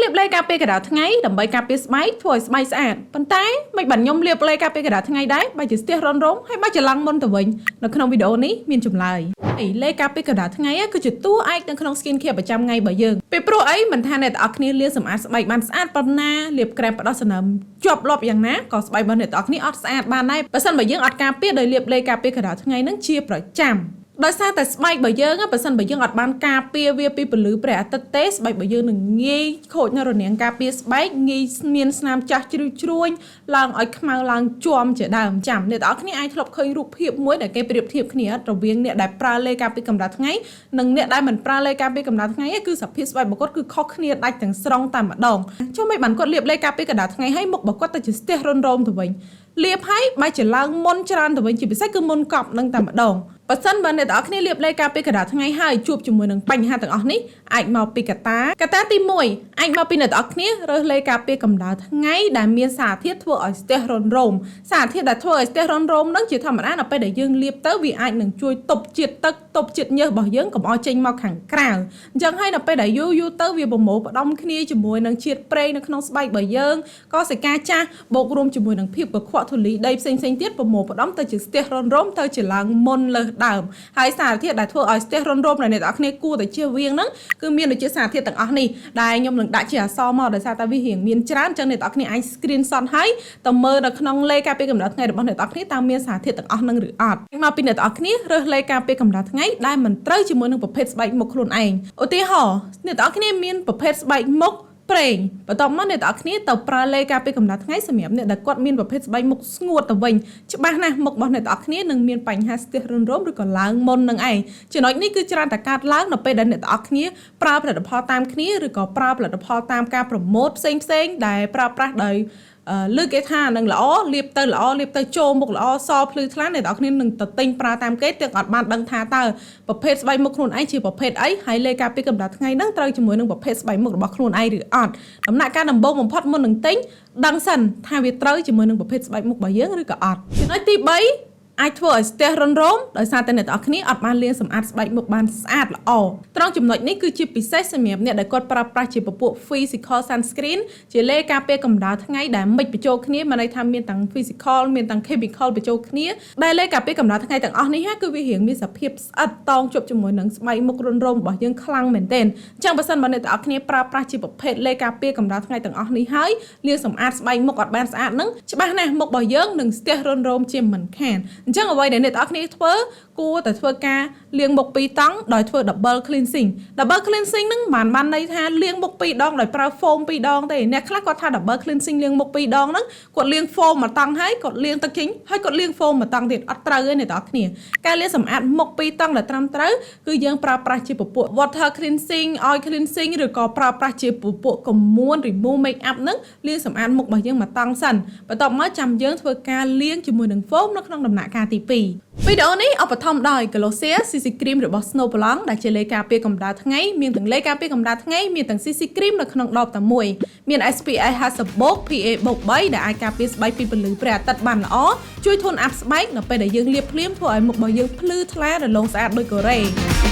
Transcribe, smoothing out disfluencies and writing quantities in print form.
บเลยការពារកណ្ដាលថ្ងៃដើម្បីការពារស្បែកធ្វើឲ្យស្បែកស្អាតប៉ុន្តែមិនបានខ្ញុំលាបលេការពារកណ្ដាលថ្ងៃដែរបើជាស្ទះរនរមហើយបើច្រឡំមុនទៅវិញនៅក្នុងវីដេអូនេះមានចម្លើយលេការពារកណ្ដាលថ្ងៃគឺជាតួឯកនៅក្នុង skin care ប្រចាំថ្ងៃរបស់យើងពីព្រោះអីមិនថាអ្នកទាំងអស់គ្នាលាងសម្អាតស្បែកបានស្អាតប៉ុណ្ណាលាបក្រែមផ្ដោះសំណើមជាប់លាប់យ៉ាងណាក៏ស្បែករបស់អ្នកទាំងអស់គ្នាអត់ស្អាតបានដែរបើសិនបើយើងអត់ការពារដោយលាបលេការពារកណ្ដាលថ្ងៃនឹងជាប្រចាំដោយសារតែស្បែករបស់យើងបើសិនបើយើងអត់បានការពារវាពីពន្លឺព្រះអាទិត្យទេស្បែករបស់យើងនឹងងាយខូចនៅរនាំងការពារស្បែកងាយមានស្នាមចាស់ជ្រុយជ្រួញឡើងឲ្យខ្មៅឡើងជាំជាដើមចាំអ្នកទាំងអស់គ្នាអាចធ្លាប់ឃើញរូបភាពមួយដែលគេប្រៀបធៀបគ្នារវាងអ្នកដែលប្រើលេការពារកម្ដៅថ្ងៃនិងអ្នកដែលមិនប្រើលេការពារកម្ដៅថ្ងៃគឺសភាពស្បែករបស់គាត់គឺខុសគ្នាដាច់ទាំងស្រុងតែម្ដងចុះមិនបានគាត់លាបលេការពារកម្ដៅថ្ងៃឲ្យមុខរបស់គាត់ទៅជាស្ទះរនរោមទៅវិញលាបឲ្យបែរជាឡើងមុនច្រើនទៅវិញជាពិសេសគឺមុនកប់នឹងតែម្ដងបើសិនបើអ្នកទាំងអស់គ្នាលាបលេការពារកណ្ដាលថ្ងៃហើយជួបជាមួយនឹងបញ្ហាទាំងអស់នេះអាចមកពីកត្តាទី1អាចមកពីអ្នកទាំងអស់គ្នារើសលេការពារកម្ដៅថ្ងៃដែលមានសារធាតុធ្វើឲ្យស្ទះរនរោមសារធាតុដែលធ្វើឲ្យស្ទះរនរោមនឹងជាធម្មតានៅពេលដែលយើងលាបទៅវាអាចនឹងជួយទប់ជាតិទឹកទប់ជាតិញើសរបស់យើងកុំឲ្យចេញមកខាងក្រៅអញ្ចឹងហើយនៅពេលដែលយូរទៅវាប្រមូលផ្ដុំគ្នាជាមួយនឹងជាតិប្រេងនៅក្នុងស្បែករបស់យើងក៏សេកាចាស់បូករួមជាមួយនឹងភាពកខ្វក់ធូលីដីផ្សេងៗទៀតប្រមូលផ្ដុំទៅជាស្ទះរនរោមទៅជាឡើងមុនលើសដើមហើយសារធាតុដែលធ្វើឲ្យស្ទះរនរោមដែលអ្នកទាំងអស់គ្នាគួរតែជៀសវាងហ្នឹងគឺមានដូចជាសារធាតុទាំងអស់នេះដែលខ្ញុំនឹងដាក់ជាអក្សរមកដោយសារតែវារៀងមានច្រើនអញ្ចឹងអ្នកទាំងអស់គ្នាអាច screenshot ហើយទៅមើលនៅក្នុងលេខការពារកម្ដៅថ្ងៃរបស់អ្នកទាំងអស់គ្នាតើមានសារធាតុទាំងអស់ហ្នឹងឬអត់មកពីអ្នកទាំងអស់គ្នារើសលេខការពារកម្ដៅថ្ងៃដែលមិនត្រូវជាមួយនឹងប្រភេទស្បែកមុខខ្លួនឯងឧទាហរណ៍អ្នកទាំងអស់គ្នាមានប្រភេទស្បែកមុខប្រេងបន្ទាប់មកអ្នកទាំងអស់គ្នាទៅប្រើលេការពារកម្ដៅថ្ងៃសម្រាប់អ្នកដែលគាត់មានប្រភេទស្បែកមុខស្ងួតទៅវិញច្បាស់ណាស់មុខរបស់អ្នកទាំងអស់គ្នានឹងមានបញ្ហាស្ទះរនរោមឬក៏ឡើងមុននឹងឯងចំណុចនេះគឺច្រើនតែកើតឡើងនៅពេលដែលអ្នកទាំងអស់គ្នាប្រើផលិតផលតាមគ្នាឬក៏ប្រើផលិតផលតាមការប្រម៉ូទផ្សេងដែលប្រើប្រាស់ដោយលើគេថានឹងល្អលាបទៅចូលមុខល្អសភ្លឺថ្លាអ្នកទាំងអស់គ្នានឹងទៅទិញប្រើតាមគេទាំងអត់បានដឹងថាតើប្រភេទស្បែកមុខខ្លួនឯងជាប្រភេទអីហើយលេការពារកម្ដៅថ្ងៃហ្នឹងត្រូវជាមួយនឹងប្រភេទស្បែកមុខរបស់ខ្លួនឯងឬអត់ដំណាក់កាលដំបូងបំផុតមុននឹងទិញដឹងសិនថាវាត្រូវជាមួយនឹងប្រភេទស្បែកមុខរបស់យើងឬក៏អត់ចំណុចទី3អាចធ្វើឲ្យស្ទះរនរោមដោយសារតែអ្នកទាំងអស់គ្នាអត់បានលាងសម្អាតស្បែកមុខបានស្អាតល្អត្រង់ចំណុចនេះគឺជាពិសេសសម្រាប់អ្នកដែលគាត់ប្រើប្រាស់ជាពពួក physical sunscreen ជាលេការពារកម្ដៅថ្ងៃដែលមិនបញ្ចូលគ្នាមានន័យថាមានទាំង physical មានទាំង chemical បញ្ចូលគ្នាដែលលេការពារកម្ដៅថ្ងៃទាំងអស់នេះគឺវារៀងមានសភាពស្អិតតោងជាប់ជាមួយនឹងស្បែកមុខរនរោមរបស់យើងខ្លាំងមែនទែនអញ្ចឹងបើសិនបើអ្នកទាំងអស់គ្នាប្រើប្រាស់ជាប្រភេទលេការពារកម្ដៅថ្ងៃទាំងអស់នេះហើយលាងសម្អាតស្បែកមុខអត់បានស្អាតនឹងច្បាស់ណាស់មុខរបស់យើងនឹងស្ទះរនរោមជាមិនខានអញ្ចឹងអ្វីដែលអ្នកទាំងអស់គ្នាធ្វើគួរតែធ្វើការលាងមុខ2តង់ដោយធ្វើ double cleansing ហ្នឹងបានន័យថាលាងមុខ2ដងដោយប្រើ foam 2ដងទេអ្នកខ្លះគាត់ថា double cleansing លាងមុខ2ដងហ្នឹងគាត់លាង foam មួយតង់ហើយគាត់លាងទឹកចេញហើយគាត់លាង foam មួយតង់ទៀតអត់ត្រូវទេអ្នកទាំងអស់គ្នាការលាងសម្អាតមុខ2តង់ដែលត្រឹមត្រូវគឺយើងប្រើប្រាស់ជាពពួក water cleansing oil cleansing ឬក៏ប្រើប្រាស់ជាពពួកកមួន remove makeup ហ្នឹងលាងសម្អាតមុខរបស់យើងមួយតង់សិនបន្ទាប់មកចាំយើងធ្វើការលាងជាមួយនឹង foam នៅក្នុងដំណាក់កាលទី2វីដេអូនេះឧបត្ថម្ភដោយ Glossier CC Cream របស់ Snow Blonde ដែលជាលេការពារកម្ដៅថ្ងៃមានទាំងលេការពារកម្ដៅថ្ងៃមានទាំង CC Cream នៅក្នុងដបតែមួយមាន SPF 50+ PA+3 ដែលអាចការពារស្បែកពីពន្លឺព្រះអាទិត្យបានល្អជួយធន់អាប់ស្បែកនៅពេលដែលយើងលាបភ្លាមធ្វើឲ្យមុខរបស់យើងភ្លឺថ្លារលោងស្អាតដូចកូរ៉េ